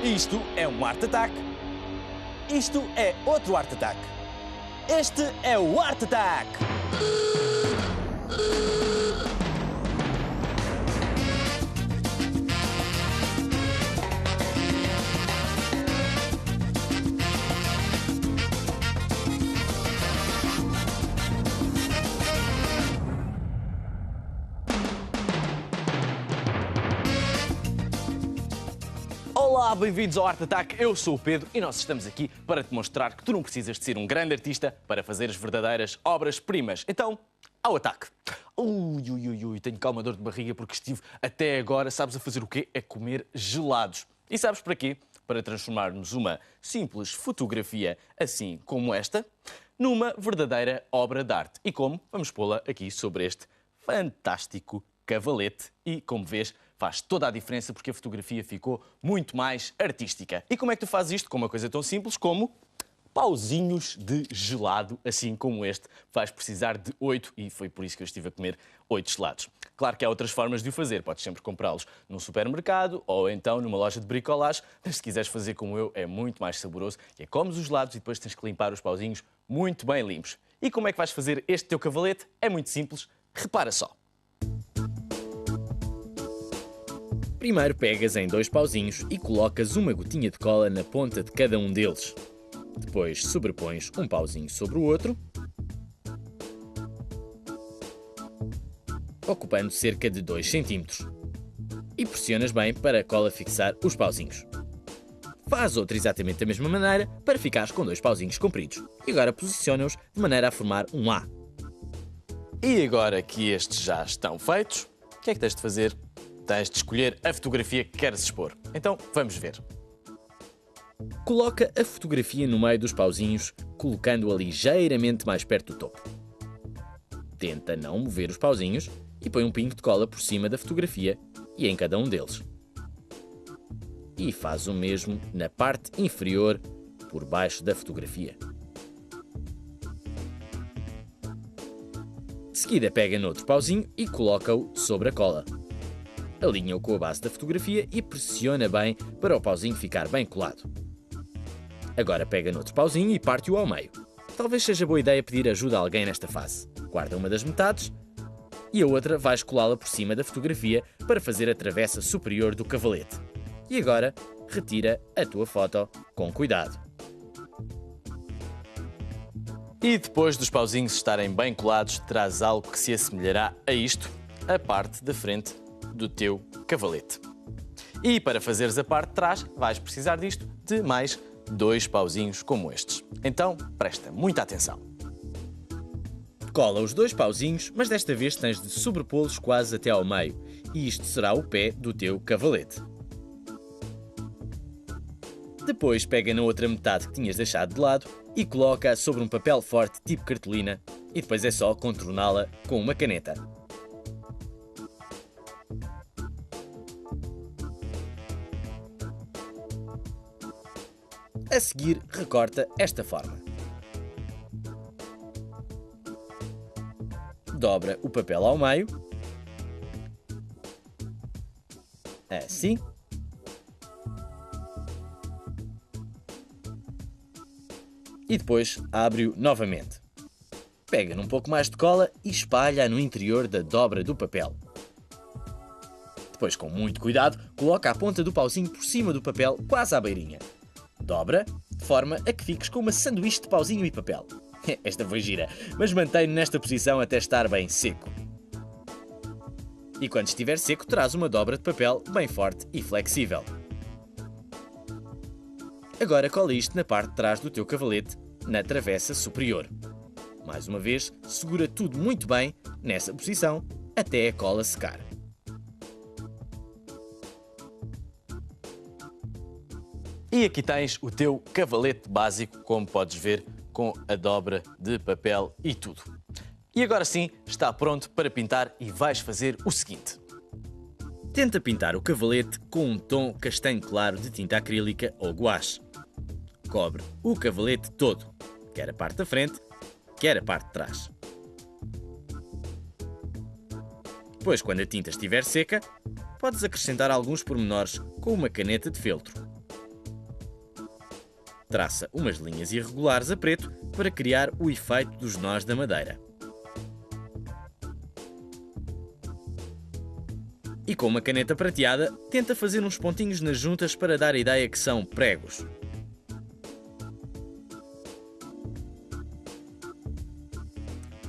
Isto é um Art Attack. Isto é outro Art Attack. Este é o Art Attack. Olá, bem-vindos ao Art Attack. Eu sou o Pedro e nós estamos aqui para te mostrar que tu não precisas de ser um grande artista para fazer as verdadeiras obras-primas. Então, ao ataque. Tenho cá uma dor de barriga porque estive até agora, sabes a fazer o quê? A comer gelados. E sabes para quê? Para transformarmos uma simples fotografia, assim como esta, numa verdadeira obra de arte. E como? Vamos pô-la aqui sobre este fantástico cavalete e, como vês, faz toda a diferença porque a fotografia ficou muito mais artística. E como é que tu fazes isto? Com uma coisa tão simples como pauzinhos de gelado, assim como este. Vais precisar de 8 e foi por isso que eu estive a comer 8 gelados. Claro que há outras formas de o fazer. Podes sempre comprá-los num supermercado ou então numa loja de bricolage. Mas se quiseres fazer como eu, é muito mais saboroso. E é comes os gelados e depois tens que limpar os pauzinhos muito bem limpos. E como é que vais fazer este teu cavalete? É muito simples. Repara só. Primeiro pegas em 2 pauzinhos e colocas uma gotinha de cola na ponta de cada um deles. Depois sobrepões um pauzinho sobre o outro, ocupando cerca de 2 cm. E pressionas bem para a cola fixar os pauzinhos. Faz outra exatamente da mesma maneira para ficares com 2 pauzinhos compridos. E agora posiciona-os de maneira a formar um A. E agora que estes já estão feitos, o que é que tens de fazer? Tens de escolher a fotografia que queres expor. Então, vamos ver. Coloca a fotografia no meio dos pauzinhos, colocando-a ligeiramente mais perto do topo. Tenta não mover os pauzinhos e põe um pingo de cola por cima da fotografia e em cada um deles. E faz o mesmo na parte inferior, por baixo da fotografia. De seguida pega no outro pauzinho e coloca-o sobre a cola. Alinha-o com a base da fotografia e pressiona bem para o pauzinho ficar bem colado. Agora pega no outro pauzinho e parte-o ao meio. Talvez seja boa ideia pedir ajuda a alguém nesta fase. Guarda uma das metades e a outra vais colá-la por cima da fotografia para fazer a travessa superior do cavalete. E agora retira a tua foto com cuidado. E depois dos pauzinhos estarem bem colados, traz algo que se assemelhará a isto, a parte da frente do teu cavalete. E para fazeres a parte de trás, vais precisar disto de mais 2 pauzinhos como estes. Então, presta muita atenção. Cola os 2 pauzinhos, mas desta vez tens de sobrepô-los quase até ao meio. E isto será o pé do teu cavalete. Depois pega na outra metade que tinhas deixado de lado e coloca-a sobre um papel forte tipo cartolina e depois é só contorná-la com uma caneta. A seguir, recorta esta forma. Dobra o papel ao meio, assim. E depois abre-o novamente. Pega num pouco mais de cola e espalha no interior da dobra do papel. Depois, com muito cuidado, coloca a ponta do pauzinho por cima do papel, quase à beirinha. Dobra, de forma a que fiques com uma sanduíche de pauzinho e papel. Esta foi gira, mas mantém-no nesta posição até estar bem seco. E quando estiver seco, terás uma dobra de papel bem forte e flexível. Agora cola isto na parte de trás do teu cavalete, na travessa superior. Mais uma vez, segura tudo muito bem nessa posição até a cola secar. E aqui tens o teu cavalete básico, como podes ver, com a dobra de papel e tudo. E agora sim, está pronto para pintar e vais fazer o seguinte. Tenta pintar o cavalete com um tom castanho claro de tinta acrílica ou guache. Cobre o cavalete todo, quer a parte da frente, quer a parte de trás. Depois, quando a tinta estiver seca, podes acrescentar alguns pormenores com uma caneta de feltro. traça umas linhas irregulares a preto para criar o efeito dos nós da madeira. E com uma caneta prateada, tenta fazer uns pontinhos nas juntas para dar a ideia que são pregos.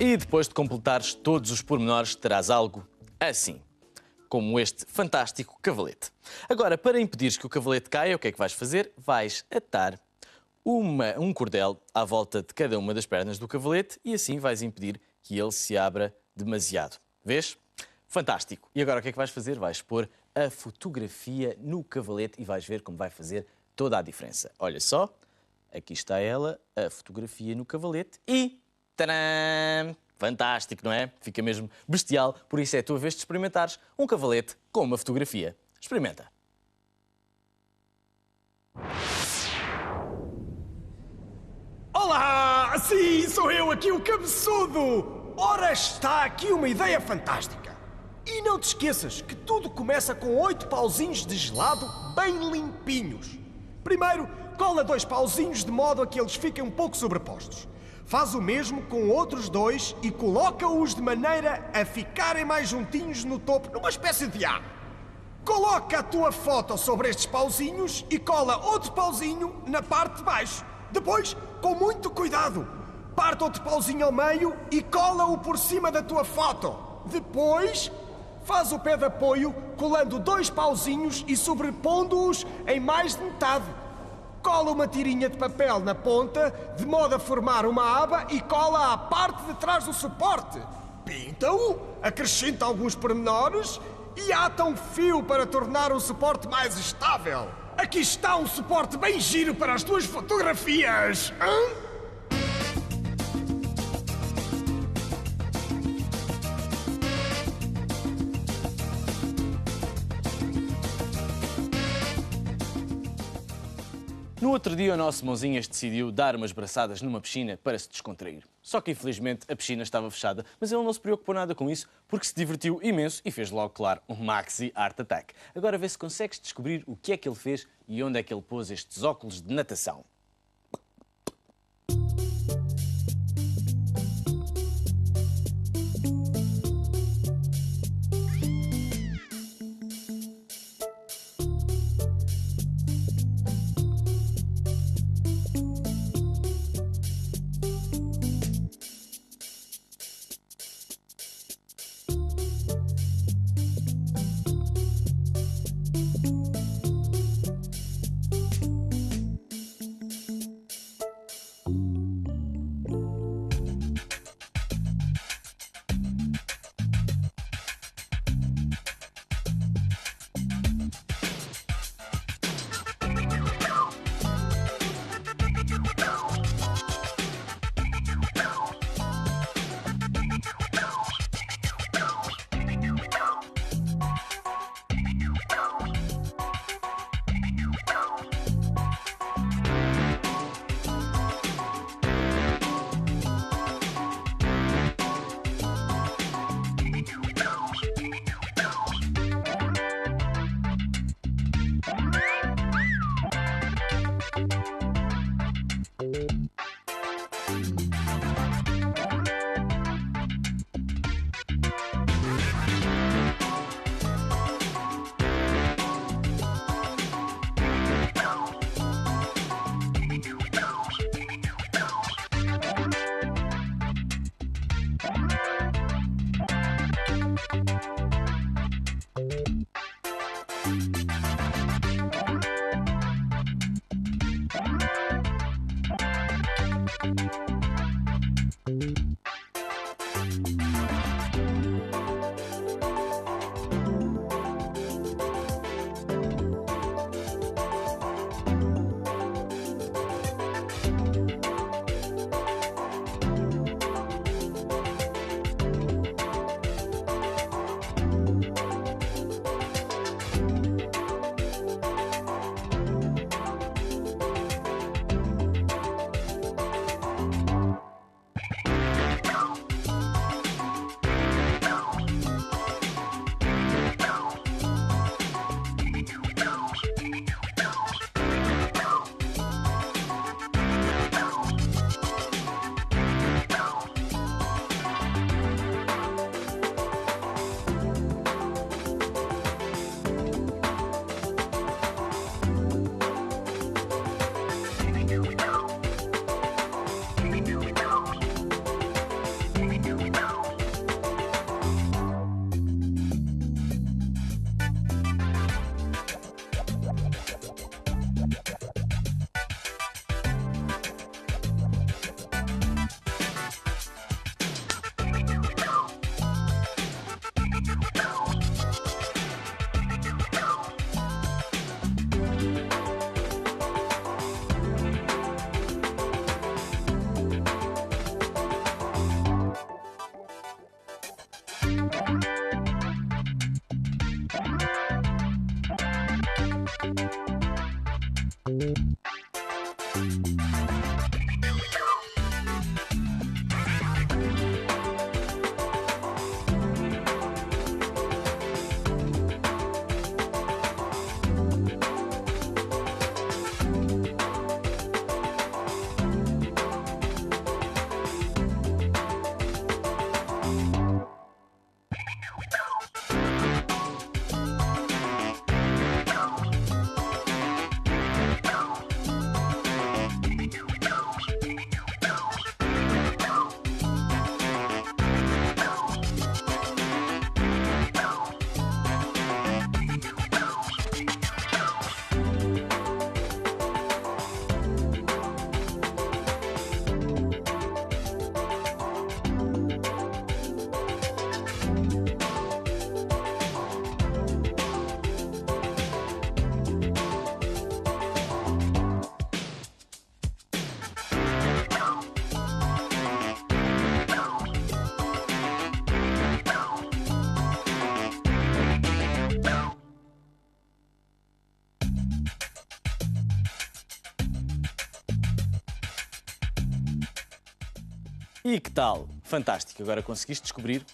E depois de completares todos os pormenores, terás algo assim, como este fantástico cavalete. Agora, para impedires que o cavalete caia, o que é que vais fazer? Vais atar um cordel à volta de cada uma das pernas do cavalete e assim vais impedir que ele se abra demasiado. Vês? Fantástico! E agora o que é que vais fazer? Vais pôr a fotografia no cavalete e vais ver como vai fazer toda a diferença. Olha só, aqui está ela, a fotografia no cavalete e... tadã! Fantástico, não é? Fica mesmo bestial, por isso é a tua vez de experimentares um cavalete com uma fotografia. Experimenta! Olá! Sim, sou eu aqui, o cabeçudo! Ora, está aqui uma ideia fantástica. E não te esqueças que tudo começa com 8 pauzinhos de gelado bem limpinhos. Primeiro, cola 2 pauzinhos de modo a que eles fiquem um pouco sobrepostos. Faz o mesmo com outros 2 e coloca-os de maneira a ficarem mais juntinhos no topo, numa espécie de A. Coloca a tua foto sobre estes pauzinhos e cola outro pauzinho na parte de baixo. Depois, com muito cuidado, parte outro pauzinho ao meio e cola-o por cima da tua foto. Depois, faz o pé de apoio colando 2 pauzinhos e sobrepondo-os em mais de metade. Cola uma tirinha de papel na ponta, de modo a formar uma aba e cola à parte de trás do suporte. Pinta-o, acrescenta alguns pormenores e ata um fio para tornar o suporte mais estável. Aqui está um suporte bem giro para as tuas fotografias. Hã? No outro dia, o nosso Mãozinhas decidiu dar umas braçadas numa piscina para se descontrair. Só que, infelizmente, a piscina estava fechada, mas ele não se preocupou nada com isso porque se divertiu imenso e fez logo, claro, um Maxi Art Attack. Agora vê se consegues descobrir o que é que ele fez e onde é que ele pôs estes óculos de natação. E que tal? Fantástico, agora conseguiste descobrir?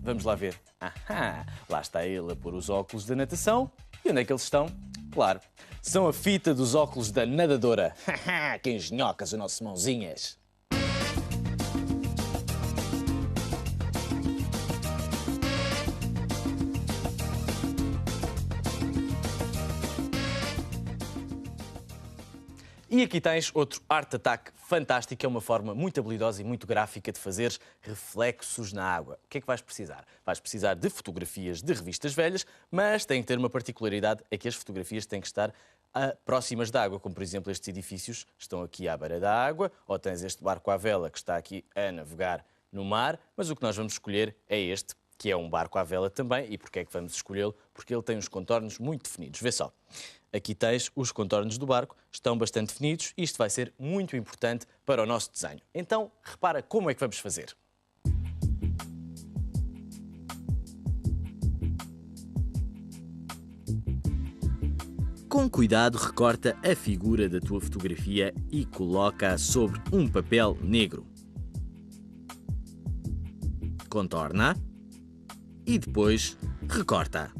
Vamos lá ver. Ahá, lá está ele a pôr os óculos da natação. E onde é que eles estão? Claro, são a fita dos óculos da nadadora. Haha, que engenhocas, as nossas mãozinhas. E aqui tens outro Art Attack fantástico, é uma forma muito habilidosa e muito gráfica de fazeres reflexos na água. O que é que vais precisar? Vais precisar de fotografias de revistas velhas, mas tem que ter uma particularidade, é que as fotografias têm que estar próximas da água, como por exemplo estes edifícios estão aqui à beira da água, ou tens este barco à vela que está aqui a navegar no mar, mas o que nós vamos escolher é este, que é um barco à vela também. E porquê é que vamos escolhê-lo? Porque ele tem uns contornos muito definidos. Vê só. Aqui tens os contornos do barco, estão bastante definidos e isto vai ser muito importante para o nosso desenho. Então, repara como é que vamos fazer. Com cuidado, recorta a figura da tua fotografia e coloca-a sobre um papel negro. Contorna e depois recorta.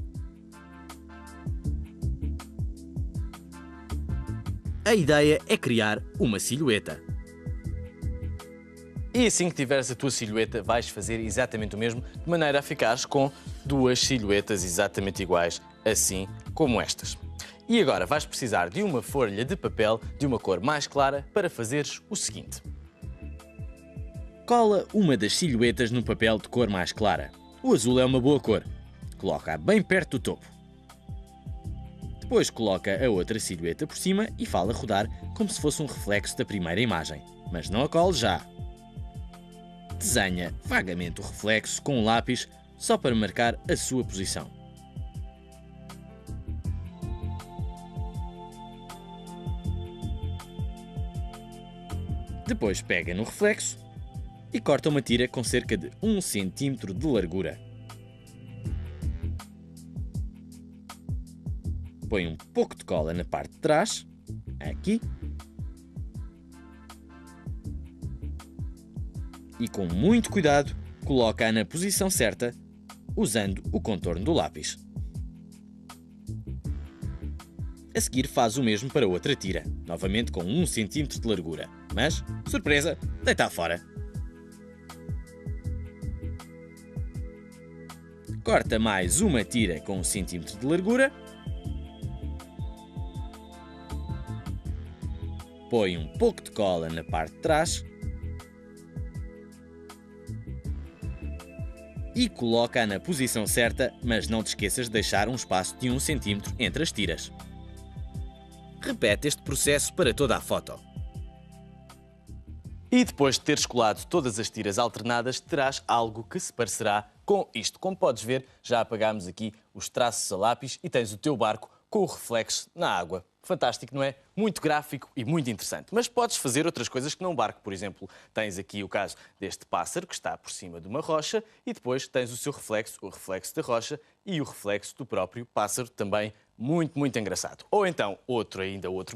A ideia é criar uma silhueta. E assim que tiveres a tua silhueta, vais fazer exatamente o mesmo, de maneira a ficares com duas silhuetas exatamente iguais, assim como estas. E agora vais precisar de uma folha de papel de uma cor mais clara para fazeres o seguinte. Cola uma das silhuetas no papel de cor mais clara. O azul é uma boa cor. Coloca-a bem perto do topo. Depois coloca a outra silhueta por cima e fala rodar como se fosse um reflexo da primeira imagem. Mas não a cole já. Desenha vagamente o reflexo com um lápis só para marcar a sua posição. Depois pega no reflexo e corta uma tira com cerca de 1 cm de largura. Põe um pouco de cola na parte de trás, aqui, e com muito cuidado coloca-a na posição certa, usando o contorno do lápis. A seguir faz o mesmo para outra tira, novamente com 1 cm de largura, mas, surpresa, deita fora. Corta mais uma tira com 1 cm de largura. Põe um pouco de cola na parte de trás e coloca-a na posição certa, mas não te esqueças de deixar um espaço de 1 cm entre as tiras. Repete este processo para toda a foto. E depois de teres colado todas as tiras alternadas, terás algo que se parecerá com isto. Como podes ver, já apagámos aqui os traços a lápis e tens o teu barco com o reflexo na água. Fantástico, não é? Muito gráfico e muito interessante. Mas podes fazer outras coisas que não barco. Por exemplo, tens aqui o caso deste pássaro que está por cima de uma rocha e depois tens o seu reflexo, o reflexo da rocha e o reflexo do próprio pássaro, também muito, muito engraçado. Ou então, outro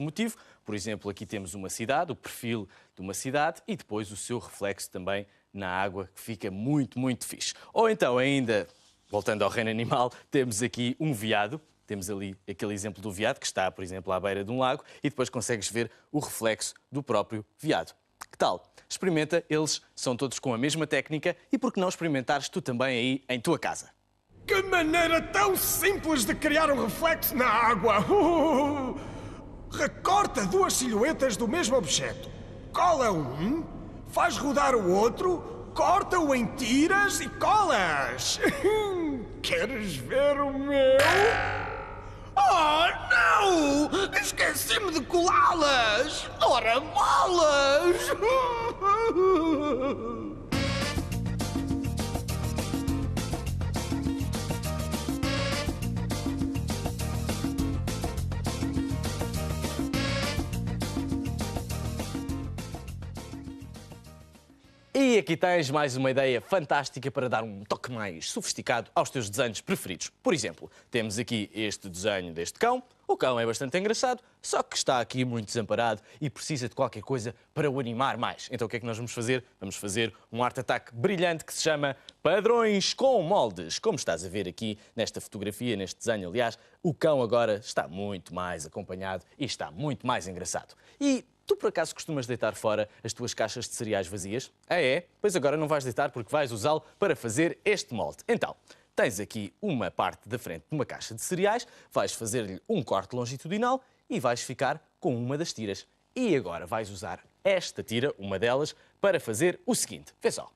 motivo, por exemplo, aqui temos uma cidade, o perfil de uma cidade e depois o seu reflexo também na água, que fica muito, muito fixe. Ou então, ainda, voltando ao reino animal, temos aqui um veado. Temos ali aquele exemplo do veado, que está, por exemplo, à beira de um lago, e depois consegues ver o reflexo do próprio veado. Que tal? Experimenta, eles são todos com a mesma técnica, e por que não experimentares tu também aí em tua casa? Que maneira tão simples de criar um reflexo na água! Recorta duas silhuetas do mesmo objeto. Cola um, faz rodar o outro, corta-o em tiras e colas. Queres ver o meu? Oh, não! Esqueci-me de colá-las! Ora, bolas! E aqui tens mais uma ideia fantástica para dar um toque mais sofisticado aos teus desenhos preferidos. Por exemplo, temos aqui este desenho deste cão. O cão é bastante engraçado, só que está aqui muito desamparado e precisa de qualquer coisa para o animar mais. Então o que é que nós vamos fazer? Vamos fazer um Art Attack brilhante que se chama Padrões com Moldes. Como estás a ver aqui nesta fotografia, neste desenho, aliás, o cão agora está muito mais acompanhado e está muito mais engraçado. E tu, por acaso, costumas deitar fora as tuas caixas de cereais vazias? Ah, é? Pois agora não vais deitar porque vais usá-lo para fazer este molde. Então, tens aqui uma parte da frente de uma caixa de cereais, vais fazer-lhe um corte longitudinal e vais ficar com uma das tiras. E agora vais usar esta tira, uma delas, para fazer o seguinte. Vê só.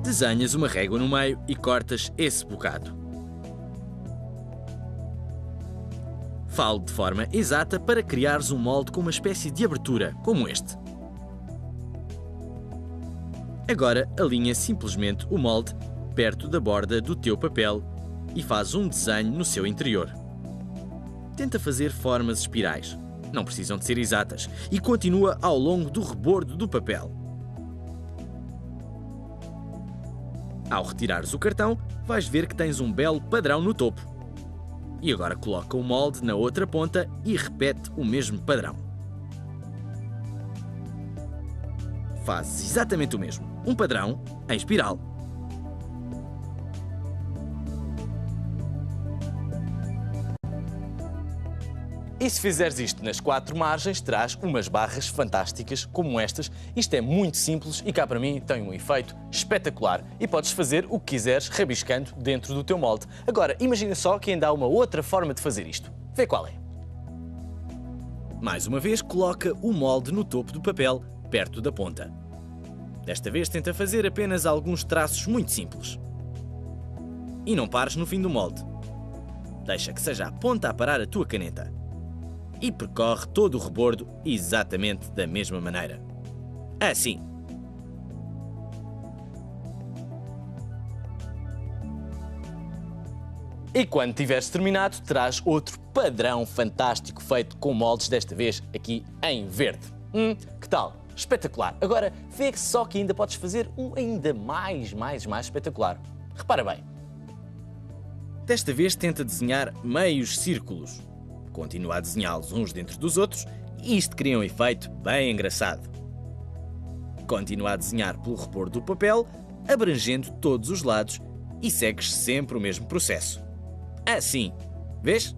Desenhas uma régua no meio e cortas esse bocado. Falo de forma exata para criares um molde com uma espécie de abertura, como este. Agora alinha simplesmente o molde perto da borda do teu papel e faz um desenho no seu interior. Tenta fazer formas espirais, não precisam de ser exatas, e continua ao longo do rebordo do papel. Ao retirares o cartão, vais ver que tens um belo padrão no topo. E agora coloca o molde na outra ponta e repete o mesmo padrão. Fazes exatamente o mesmo, um padrão em espiral. E se fizeres isto nas 4 margens, terás umas barras fantásticas como estas. Isto é muito simples e cá para mim tem um efeito espetacular. E podes fazer o que quiseres rabiscando dentro do teu molde. Agora, imagina só que ainda há uma outra forma de fazer isto. Vê qual é. Mais uma vez, coloca o molde no topo do papel, perto da ponta. Desta vez tenta fazer apenas alguns traços muito simples. E não pares no fim do molde. Deixa que seja a ponta a parar a tua caneta. E percorre todo o rebordo exatamente da mesma maneira. Assim. E quando tiveres terminado, terás outro padrão fantástico feito com moldes, desta vez aqui em verde. Que tal? Espetacular! Agora, vê só que ainda podes fazer um ainda mais espetacular. Repara bem. Desta vez tenta desenhar meios círculos. Continua a desenhá-los uns dentro dos outros e isto cria um efeito bem engraçado. Continua a desenhar pelo rebordo do papel, abrangendo todos os lados e segues sempre o mesmo processo. Assim, vês?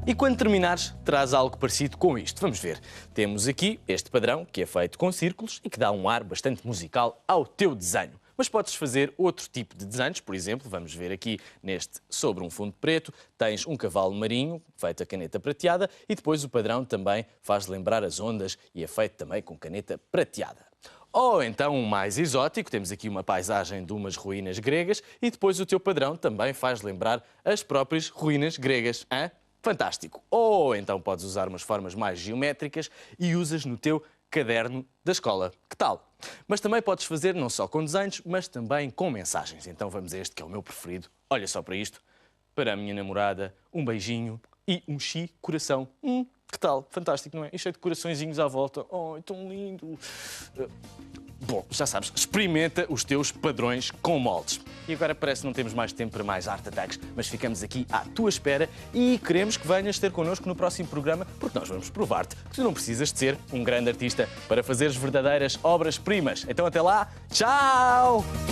E quando terminares, terás algo parecido com isto. Vamos ver. Temos aqui este padrão, que é feito com círculos e que dá um ar bastante musical ao teu desenho. Mas podes fazer outro tipo de desenhos, por exemplo, vamos ver aqui neste sobre um fundo preto, tens um cavalo marinho feito a caneta prateada e depois o padrão também faz lembrar as ondas e é feito também com caneta prateada. Ou então um mais exótico, temos aqui uma paisagem de umas ruínas gregas e depois o teu padrão também faz lembrar as próprias ruínas gregas. Hã? Fantástico! Ou então podes usar umas formas mais geométricas e usas no teu caderno da escola. Que tal? Mas também podes fazer não só com desenhos, mas também com mensagens. Então vamos a este que é o meu preferido. Olha só para isto. Para a minha namorada, um beijinho e um chi coração. Que tal? Fantástico, não é? E cheio de coraçõezinhos à volta. Oh, tão lindo. Bom, já sabes, experimenta os teus padrões com moldes. E agora parece que não temos mais tempo para mais Art Attacks, mas ficamos aqui à tua espera e queremos que venhas ter connosco no próximo programa, porque nós vamos provar-te que tu não precisas de ser um grande artista para fazeres verdadeiras obras-primas. Então até lá, tchau!